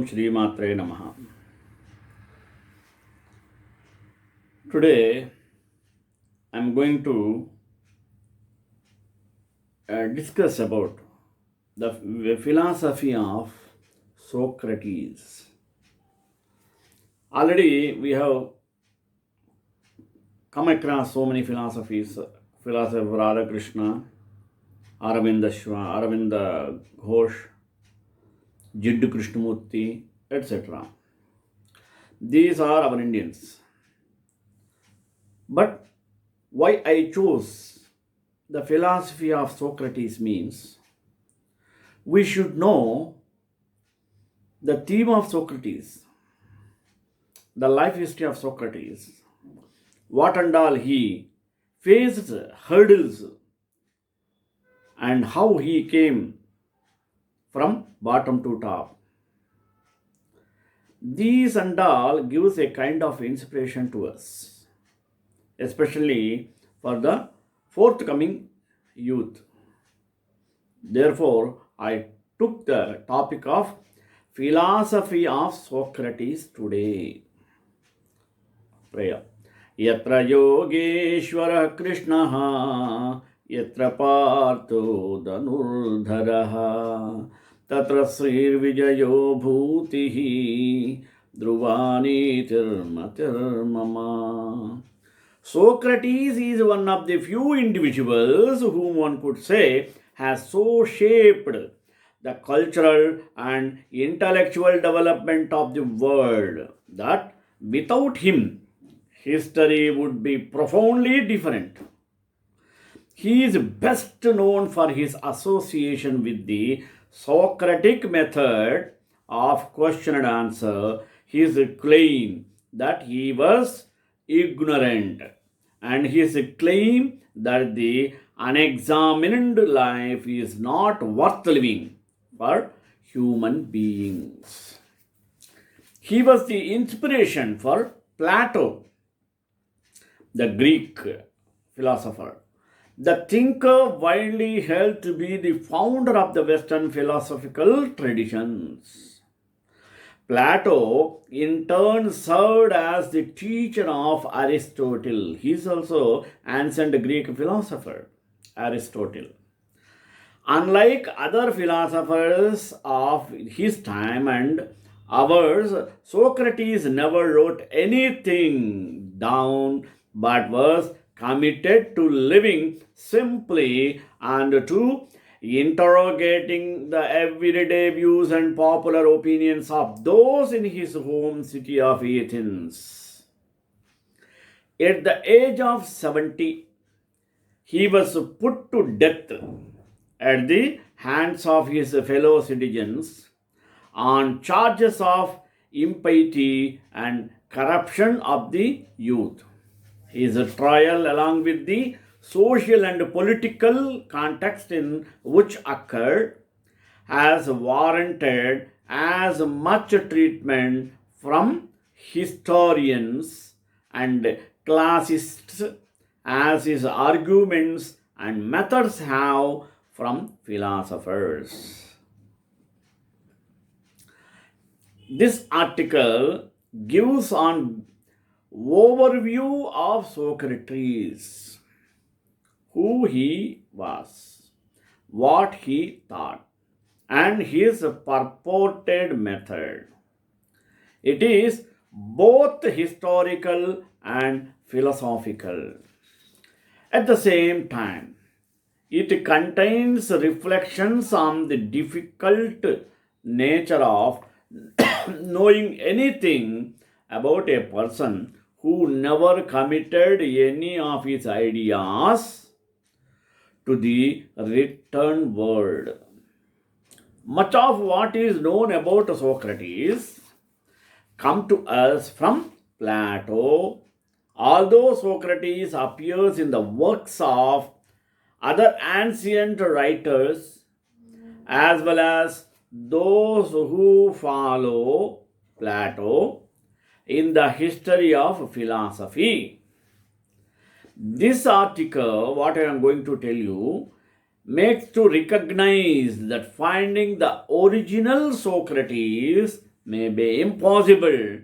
Om Shri Matre Namaha. Today I am going to discuss about the philosophy of Socrates. Already we have come across so many philosophies, philosopher Radha Krishna, Aravinda Ghosh, Jiddu Krishnamurti, etc. These are our Indians. But why I chose the philosophy of Socrates means we should know the theme of Socrates, the life history of Socrates, what and all he faced hurdles, and how he came from bottom to top. These and all gives a kind of inspiration to us, especially for the forthcoming youth. Therefore, I took the topic of philosophy of Socrates today. Prayer. Yatra Yogeshwara Krishnaha Yatra Partho Dhanurdharaha Tatra Srir Vijayo Bhutihi Dhruvani Tirmatirmama. Socrates is one of the few individuals whom one could say has so shaped the cultural and intellectual development of the world that without him, history would be profoundly different. He is best known for his association with the Socratic method of question and answer, his claim that he was ignorant, and his claim that the unexamined life is not worth living for human beings. He was the inspiration for Plato, the Greek philosopher, the thinker widely held to be the founder of the Western philosophical traditions. Plato, in turn, served as the teacher of Aristotle. He is also ancient Greek philosopher, Aristotle. Unlike other philosophers of his time and ours, Socrates never wrote anything down but was committed to living simply and to interrogating the everyday views and popular opinions of those in his home city of Athens. At the age of 70, he was put to death at the hands of his fellow citizens on charges of impiety and corruption of the youth. His trial, along with the social and political context in which occurred, has warranted as much treatment from historians and classicists as his arguments and methods have from philosophers. This article gives an overview of Socrates, who he was, what he thought, and his purported method. It is both historical and philosophical. At the same time, it contains reflections on the difficult nature of knowing anything about a person who never committed any of his ideas to the written word. Much of what is known about Socrates come to us from Plato, although Socrates appears in the works of other ancient writers as well as those who follow Plato in the history of philosophy. This article, what I am going to tell you, makes to recognize that finding the original Socrates may be impossible,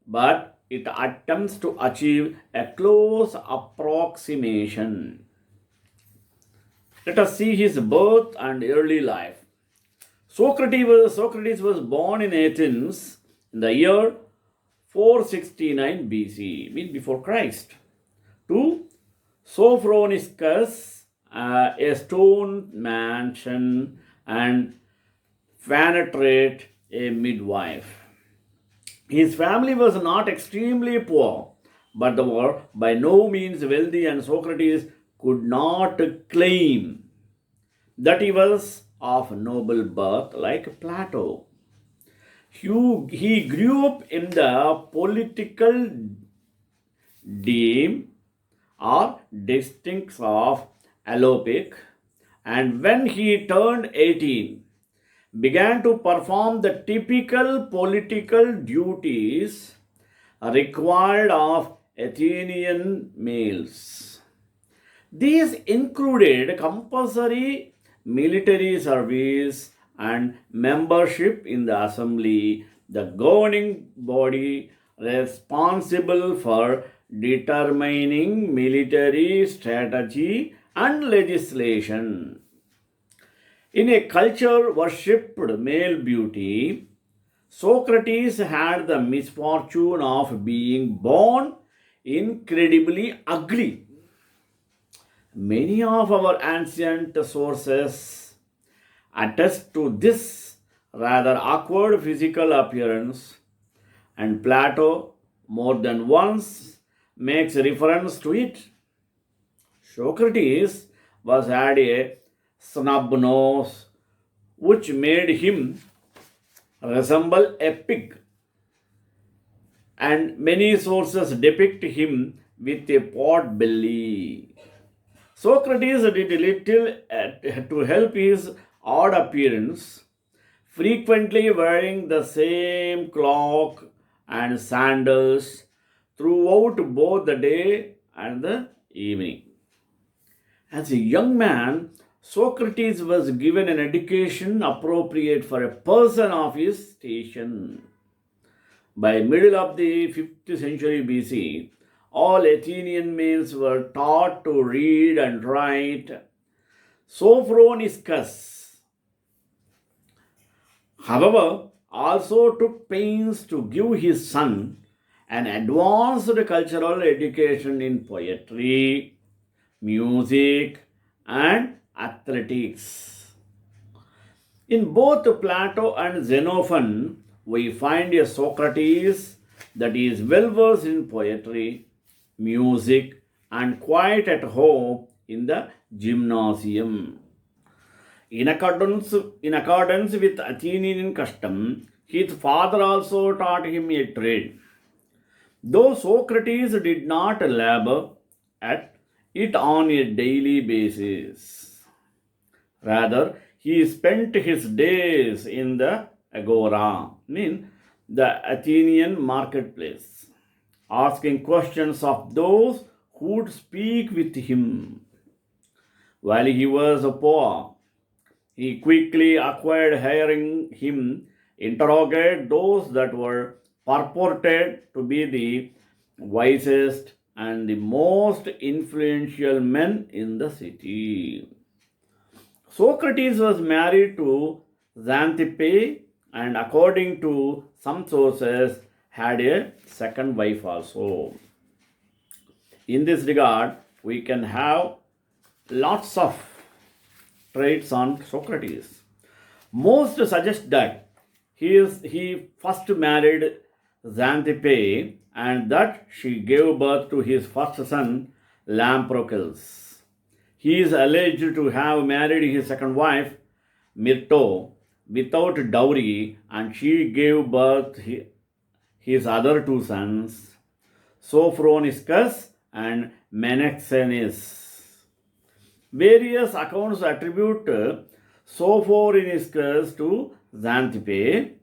but it attempts to achieve a close approximation. Let us see his birth and early life. Socrates was born in Athens in the year 469 BC, mean before Christ, to Sophroniscus, a stone mansion, and Phanetrate, a midwife. His family was not extremely poor, but they were by no means wealthy, and Socrates could not claim that he was of noble birth like Plato. He grew up in the political deme or districts of Alopic, and when he turned 18, began to perform the typical political duties required of Athenian males. These included compulsory military service and membership in the assembly, the governing body responsible for determining military strategy and legislation. In a culture worshipped male beauty, Socrates had the misfortune of being born incredibly ugly. Many of our ancient sources attest to this rather awkward physical appearance, and Plato more than once makes reference to it. Socrates was had a snub nose which made him resemble a pig, and many sources depict him with a pot belly. Socrates did little to help his odd appearance, frequently wearing the same cloak and sandals throughout both the day and the evening. As a young man, Socrates was given an education appropriate for a person of his station. By middle of the 5th century BC, all Athenian males were taught to read and write. Sophroniscus, however, also took pains to give his son an advanced cultural education in poetry, music, and athletics. In both Plato and Xenophon, we find a Socrates that is well versed in poetry, music, and quite at home in the gymnasium. In accordance with Athenian custom, his father also taught him a trade. Though Socrates did not labor at it on a daily basis. Rather, he spent his days in the agora, the Athenian marketplace, asking questions of those who would speak with him. While he was poor, he quickly acquired hearing him interrogate those that were purported to be the wisest and the most influential men in the city. Socrates was married to Xanthippe, and according to some sources had a second wife also. In this regard, we can have lots of traits on Socrates. Most suggest that he first married Xanthippe and that she gave birth to his first son Lamprocles. He is alleged to have married his second wife Myrto without dowry, and she gave birth his other two sons Sophroniscus and Menexenus. Various accounts attribute Sophroniscus to Xanthippe,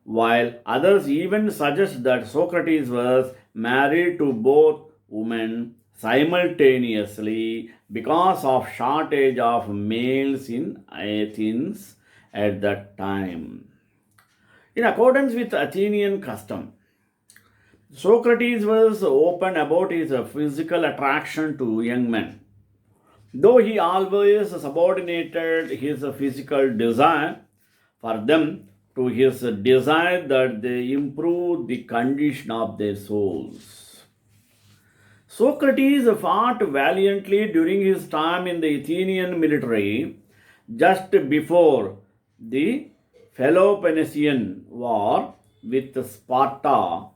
while others even suggest that Socrates was married to both women simultaneously because of shortage of males in Athens at that time. In accordance with Athenian custom, Socrates was open about his physical attraction to young men, though he always subordinated his physical desire for them to his desire that they improve the condition of their souls. Socrates fought valiantly during his time in the Athenian military just before the Peloponnesian War with Sparta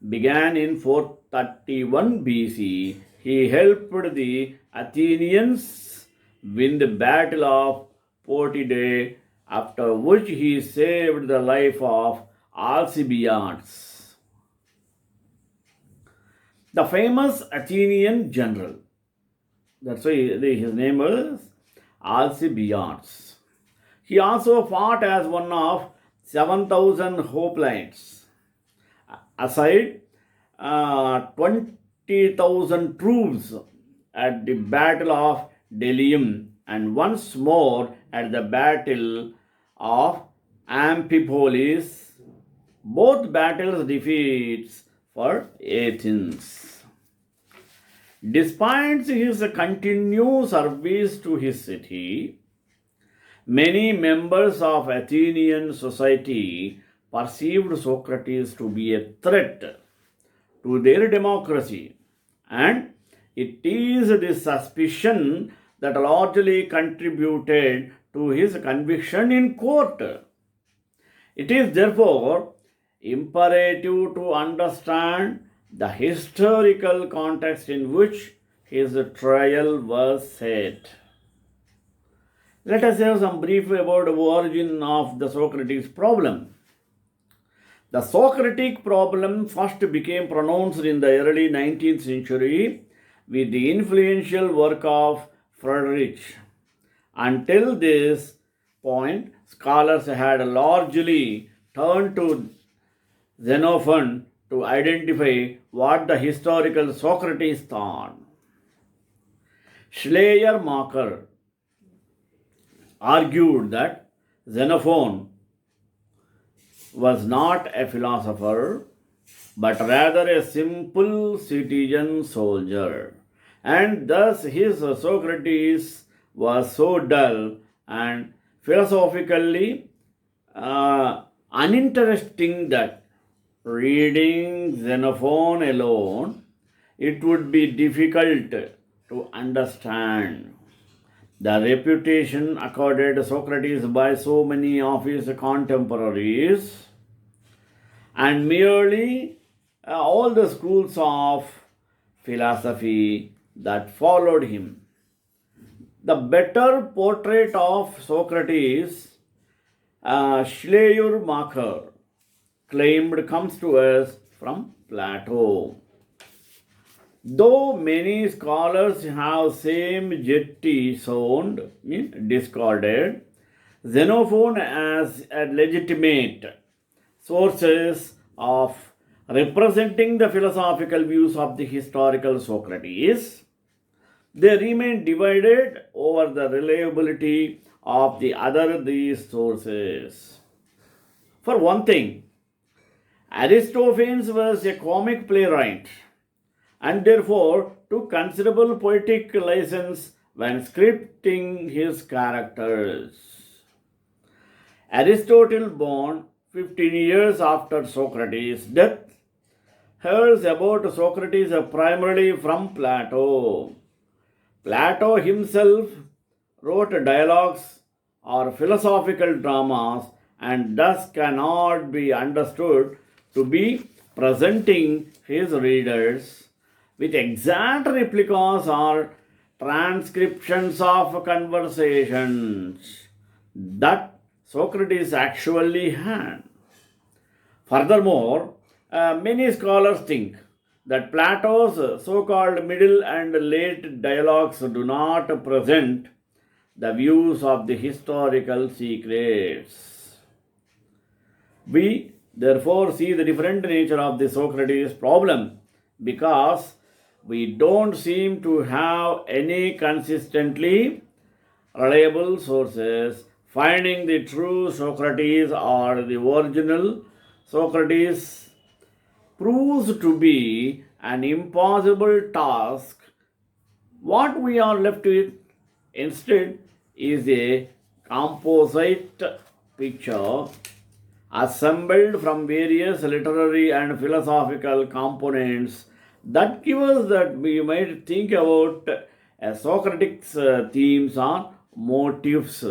began in 431 BC. He helped the Athenians win the Battle of Potidae, after which he saved the life of Alcibiades, the famous Athenian general. That's why his name was Alcibiades. He also fought as one of 7,000 hoplites. Aside 20,000 troops at the Battle of Delium and once more at the Battle of Amphipolis, both battles defeats for Athens. Despite his continued service to his city, many members of Athenian society perceived Socrates to be a threat to their democracy, and it is this suspicion that largely contributed to his conviction in court. It is therefore imperative to understand the historical context in which his trial was set. Let us have some brief about the origin of the Socrates problem. The Socratic problem first became pronounced in the early 19th century with the influential work of Frederick. Until this point, scholars had largely turned to Xenophon to identify what the historical Socrates thought. Schleiermacher argued that Xenophon was not a philosopher, but rather a simple citizen soldier, and thus his Socrates was so dull and philosophically uninteresting that reading Xenophon alone, it would be difficult to understand. The reputation accorded Socrates by so many of his contemporaries and merely all the schools of philosophy that followed him. The better portrait of Socrates, Schleiermacher claimed, comes to us from Plato. Though many scholars have same jetty sound, discarded Xenophon as a legitimate sources of representing the philosophical views of the historical Socrates, they remain divided over the reliability of the other these sources. For one thing, Aristophanes was a comic playwright and therefore took considerable poetic license when scripting his characters. Aristotle, born 15 years after Socrates' death, hears about Socrates primarily from Plato. Plato himself wrote dialogues or philosophical dramas and thus cannot be understood to be presenting his readers with exact replicas or transcriptions of conversations that Socrates actually had. Furthermore, many scholars think that Plato's so-called middle and late dialogues do not present the views of the historical secrets. We therefore see the different nature of the Socrates problem because we don't seem to have any consistently reliable sources Finding the true Socrates or the original Socrates proves to be an impossible task. What we are left with instead is a composite picture assembled from various literary and philosophical components that give us that we might think about Socratic's themes or motives.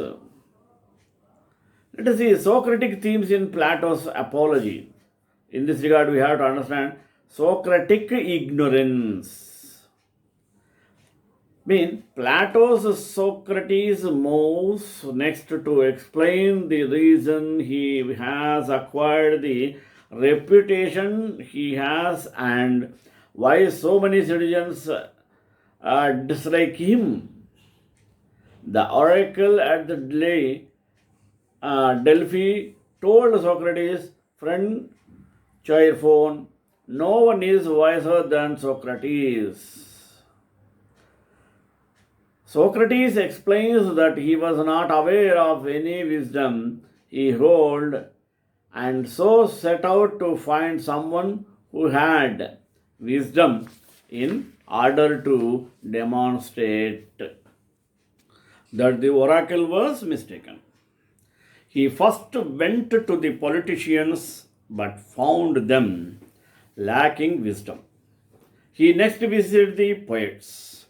Let us see Socratic themes in Plato's Apology. In this regard, we have to understand Socratic ignorance. Plato's Socrates moves next to explain the reason he has acquired the reputation he has and why so many citizens dislike him. The oracle at the Delphi told Socrates, friend Chairphone, no one is wiser than Socrates. Socrates explains that he was not aware of any wisdom he held and so set out to find someone who had wisdom in order to demonstrate that the oracle was mistaken. He first went to the politicians but found them lacking wisdom. He next visited the poets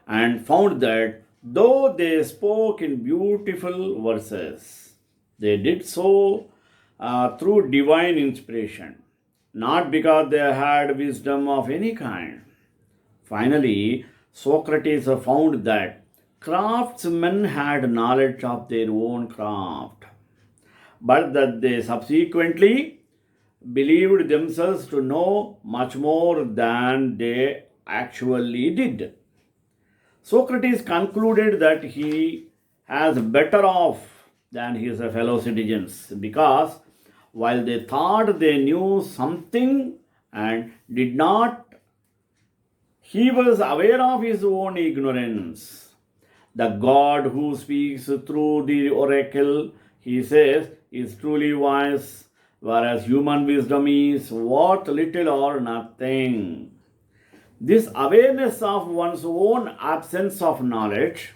and found that though they spoke in beautiful verses, they did so through divine inspiration, not because they had wisdom of any kind. Finally, Socrates found that craftsmen had knowledge of their own craft, but that they subsequently believed themselves to know much more than they actually did. Socrates concluded that he was better off than his fellow citizens because while they thought they knew something and did not, he was aware of his own ignorance. The God who speaks through the oracle, he says, is truly wise, whereas human wisdom is worth little or nothing. This awareness of one's own absence of knowledge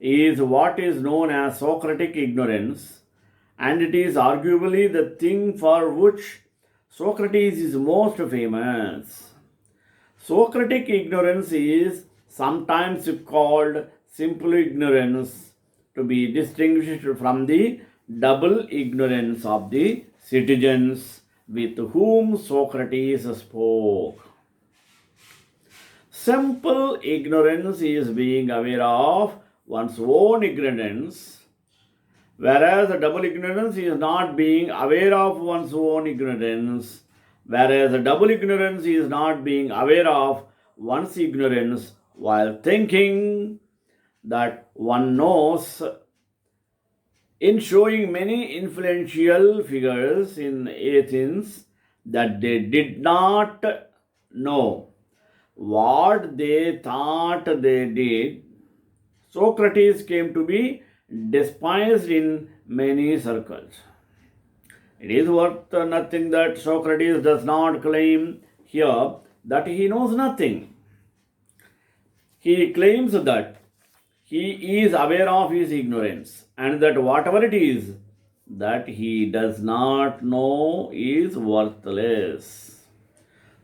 is what is known as Socratic ignorance, and it is arguably the thing for which Socrates is most famous. Socratic ignorance is sometimes called simple ignorance, to be distinguished from the double ignorance of the citizens with whom Socrates spoke. Simple ignorance is being aware of one's own ignorance, whereas a double ignorance is not being aware of one's own ignorance, whereas a double ignorance is not being aware of one's ignorance while thinking that one knows. In showing many influential figures in Athens that they did not know what they thought they did, Socrates came to be despised in many circles. It is worth nothing that Socrates does not claim here that he knows nothing. He claims that he is aware of his ignorance and that whatever it is that he does not know is worthless.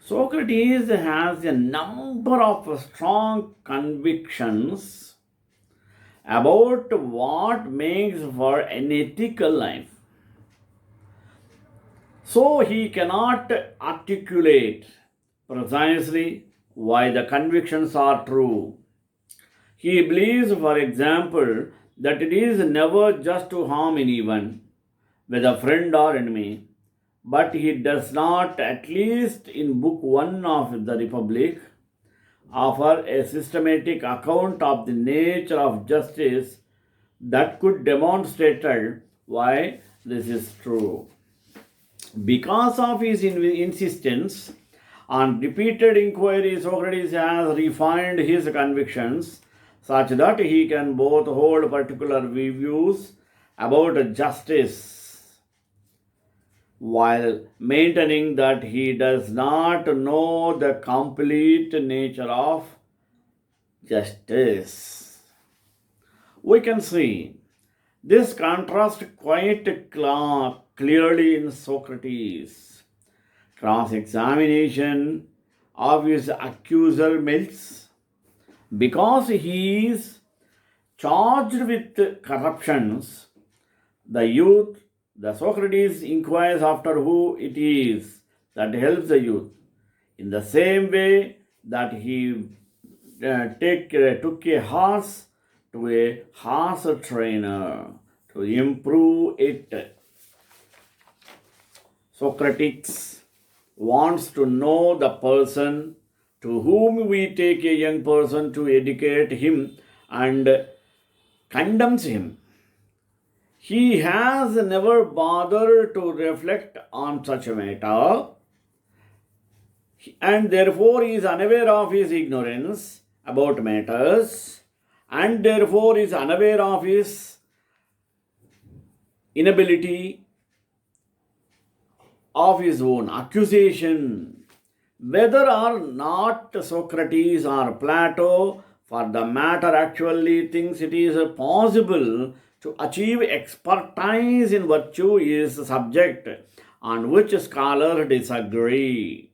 Socrates has a number of strong convictions about what makes for an ethical life. So he cannot articulate precisely why the convictions are true. He believes, for example, that it is never just to harm anyone, whether friend or enemy, but he does not, at least in Book 1 of the Republic, offer a systematic account of the nature of justice that could demonstrate why this is true. Because of his insistence on repeated inquiry, Socrates has refined his convictions such that he can both hold particular views about justice while maintaining that he does not know the complete nature of justice. We can see this contrast quite clearly in Socrates. Cross examination of his accuser melts because he is charged with corruptions. The Socrates inquires after who it is that helps the youth. In the same way that he took a horse to a horse trainer to improve it. Socrates wants to know the person to whom we take a young person to educate him and condemns him. He has never bothered to reflect on such a matter, and therefore he is unaware of his ignorance about matters, and therefore is unaware of his inability of his own accusation. Whether or not Socrates or Plato, for the matter, actually thinks it is possible to achieve expertise in virtue is a subject on which scholars disagree.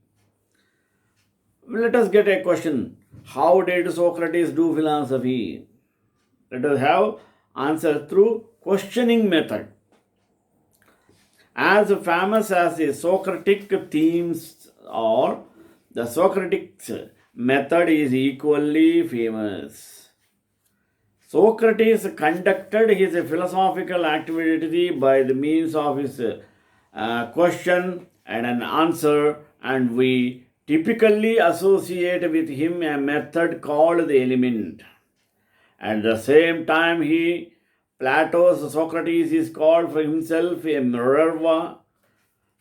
Let us get a question. How did Socrates do philosophy? Let us have answer through questioning method. As famous as the Socratic themes are, the Socratic method is equally famous. Socrates conducted his philosophical activity by the means of his question and an answer, and we typically associate with him a method called the element. At the same time, Plato's Socrates is called for himself a Minerva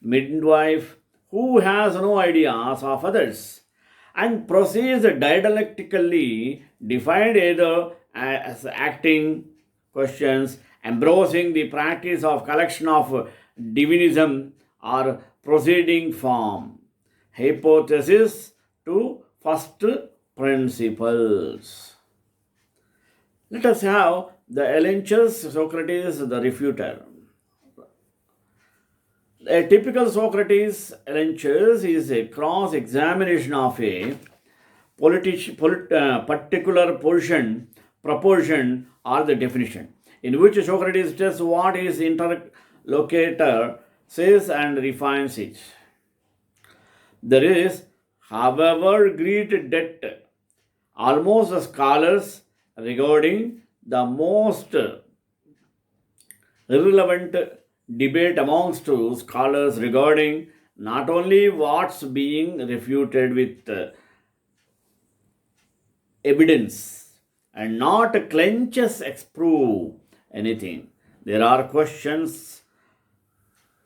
midwife who has no ideas of others and proceeds dialectically, defined either as acting questions, embracing the practice of collection of divinism, or proceeding from hypothesis to first principles. Let us have the Elenchus Socrates, the refuter. A typical Socrates Elenchus is a cross-examination of a particular proportion, or the definition, in which Socrates tests what his interlocutor says and refines it. There is, however, great debt almost scholars regarding the most irrelevant debate amongst scholars regarding not only what's being refuted with evidence and not clenches prove anything. There are questions,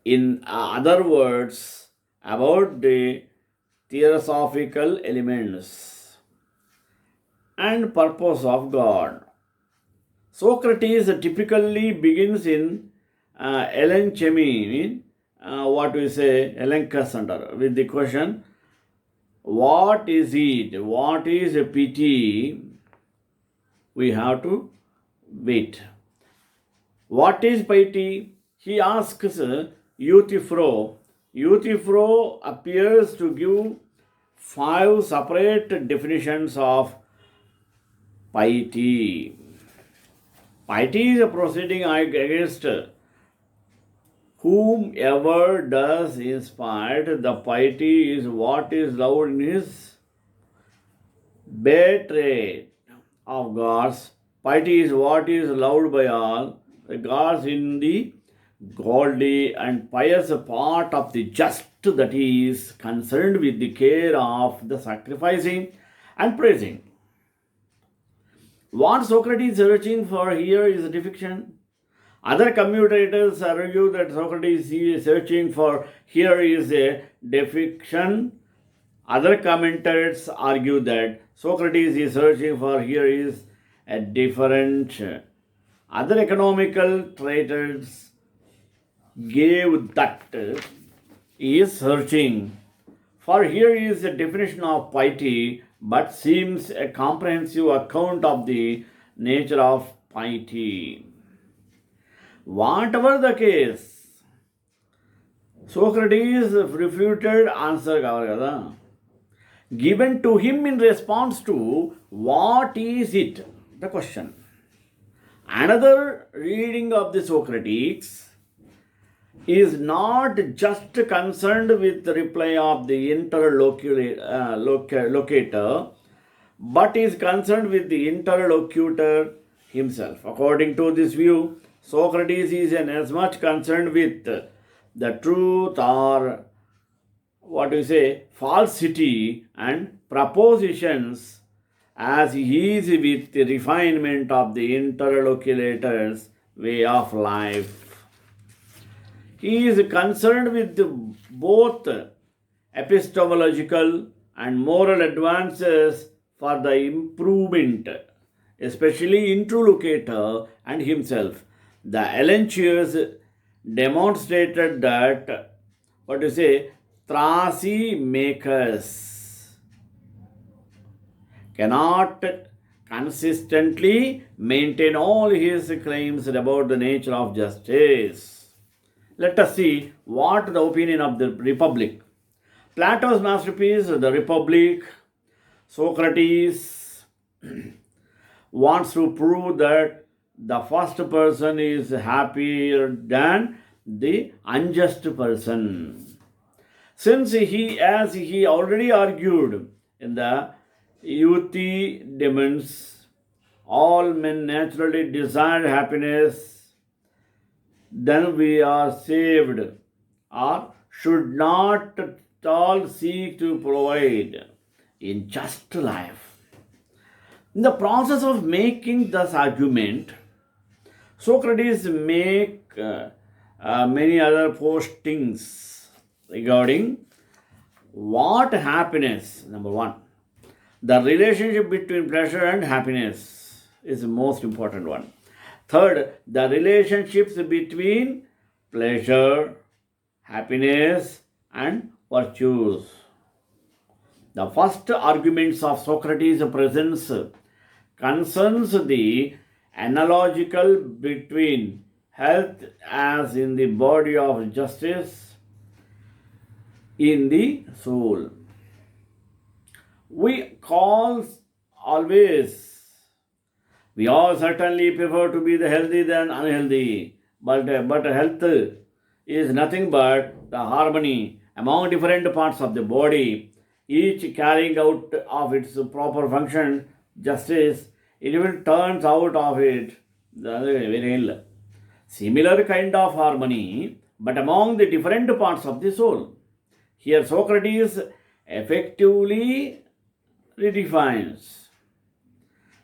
in other words, about the theosophical elements and purpose of God. Socrates typically begins in elenchemi, elencus with the question, what is it? What is a pity? We have to wait. What is piety? He asks Euthyphro. Euthyphro appears to give 5 separate definitions of piety. Piety is a proceeding against whomever does inspired. The piety is what is loved in his betrayed of gods. Piety is what is loved by all the gods in the godly and pious part of the just, that he is concerned with the care of the sacrificing and praising. What Socrates is searching for here is defection. Other commentators argue that Socrates is searching for here is a defection. Other commentators argue that Socrates is searching for here is a different Other economical traders gave that he is searching. For here is a definition of piety, but seems a comprehensive account of the nature of piety. Whatever the case, Socrates refuted answer కావాలి కదా, given to him in response to what is it, the question. Another reading of the Socrates is not just concerned with the reply of the interlocutor, but is concerned with the interlocutor himself. According to this view, Socrates is as much concerned with the truth or what we say falsity and propositions as he is with the refinement of the interlocutor's way of life. He is concerned with both epistemological and moral advances for the improvement, especially interlocutor and himself. The Elancius demonstrated that, what you say, Thrasy makers cannot consistently maintain all his claims about the nature of justice. Let us see what the opinion of the Republic. Plato's masterpiece, The Republic, Socrates wants to prove that the first person is happier than the unjust person. Since as he already argued in the Euthydemus, all men naturally desire happiness, then we are saved, or should not all seek to provide in just life. In the process of making this argument, Socrates make many other postings regarding what happiness, number one, the relationship between pleasure and happiness is the most important one. Third, the relationships between pleasure, happiness, and virtues. The first arguments of Socrates' presence concerns the analogical between health as in the body of justice in the soul. We all certainly prefer to be the healthy than unhealthy, but health is nothing but the harmony among different parts of the body, each carrying out of its proper function. Justice, it will turns out of it the very ill. Similar kind of harmony, but among the different parts of the soul. Here Socrates effectively redefines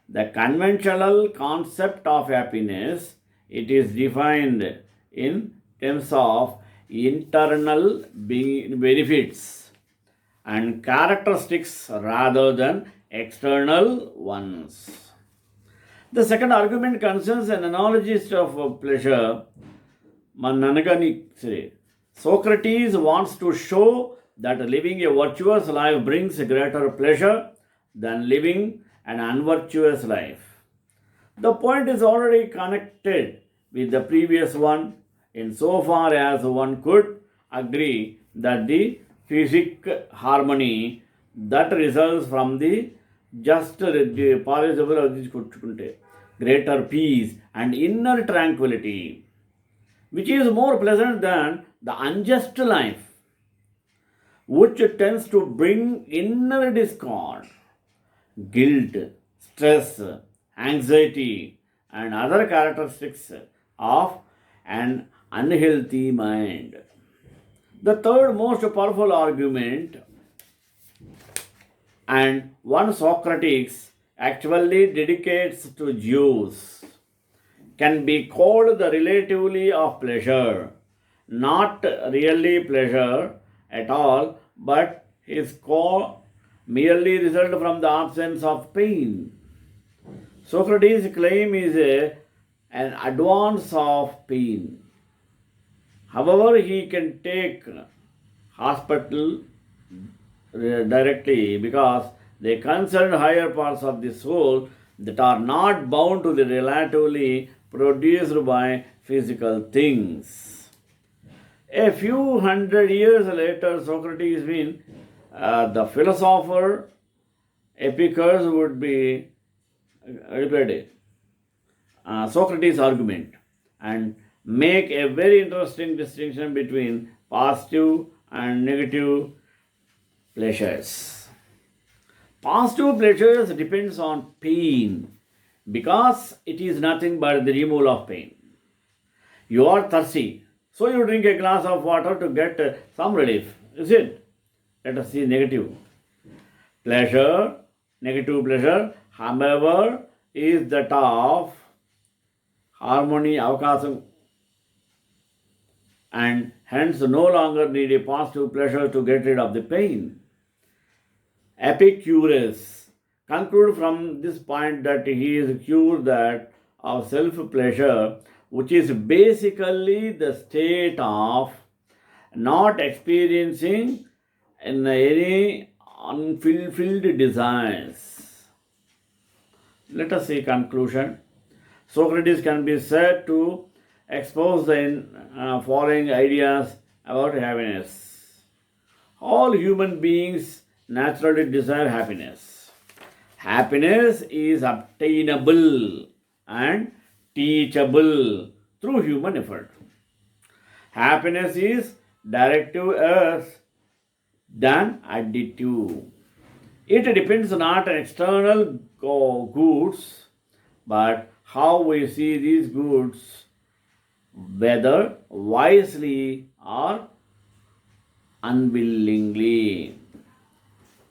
the conventional concept of happiness. It is defined in terms of internal benefits and characteristics rather than external ones. The second argument concerns an analogist of pleasure. Socrates wants to show that living a virtuous life brings greater pleasure than living an unvirtuous life. The point is already connected with the previous one insofar as one could agree that the physic harmony that results from the just greater peace and inner tranquility, which is more pleasant than the unjust life, which tends to bring inner discord, guilt, stress, anxiety, and other characteristics of an unhealthy mind. The third most powerful argument, and one Socrates actually dedicates to Jews, can be called the relativity of pleasure, not really pleasure at all, but is called merely result from the absence of pain. Socrates' claim is an advance of pain. However, he can take hospital directly because they concern higher parts of the soul that are not bound to the relatively produced by physical things. A few hundred years later, Socrates being the philosopher, Epicurus would be repeated Socrates' argument and make a very interesting distinction between positive and negative pleasures. Positive pleasures depends on pain because it is nothing but the removal of pain. You are thirsty, so you drink a glass of water to get some relief. Is it? Let us see negative pleasure. Negative pleasure, however, is that of harmony, avakasam, and hence no longer need a positive pleasure to get rid of the pain. Epicurus conclude from this point that he is cured that of self-pleasure, which is basically the state of not experiencing any unfulfilled desires. Let us see conclusion. Socrates can be said to expose the following ideas about happiness. All human beings naturally desire happiness. Happiness is obtainable and teachable through human effort. Happiness is directive as than additive. It depends not on external goods, but how we see these goods, whether wisely or unwillingly.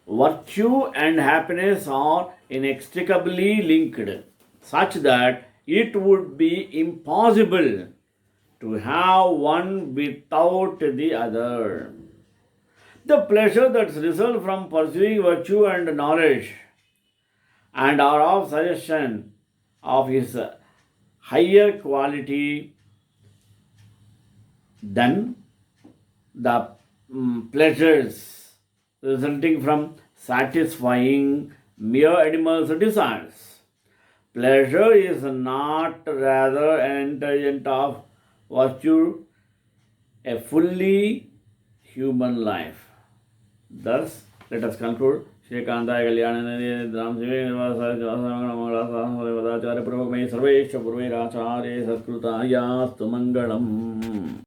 Virtue and happiness are inextricably linked, such that it would be impossible to have one without the other. The pleasure that results from pursuing virtue and knowledge and are of suggestion of his higher quality than the pleasures resulting from satisfying mere animals' desires. Pleasure is not rather an intelligent of virtue, a fully human life. Thus, let us conclude. श्रीकांताय कल्याणनिधे Ram शिवे सर्वेश्व पूर्वैराचार्य सत्कृतायास्तु मंगलम्.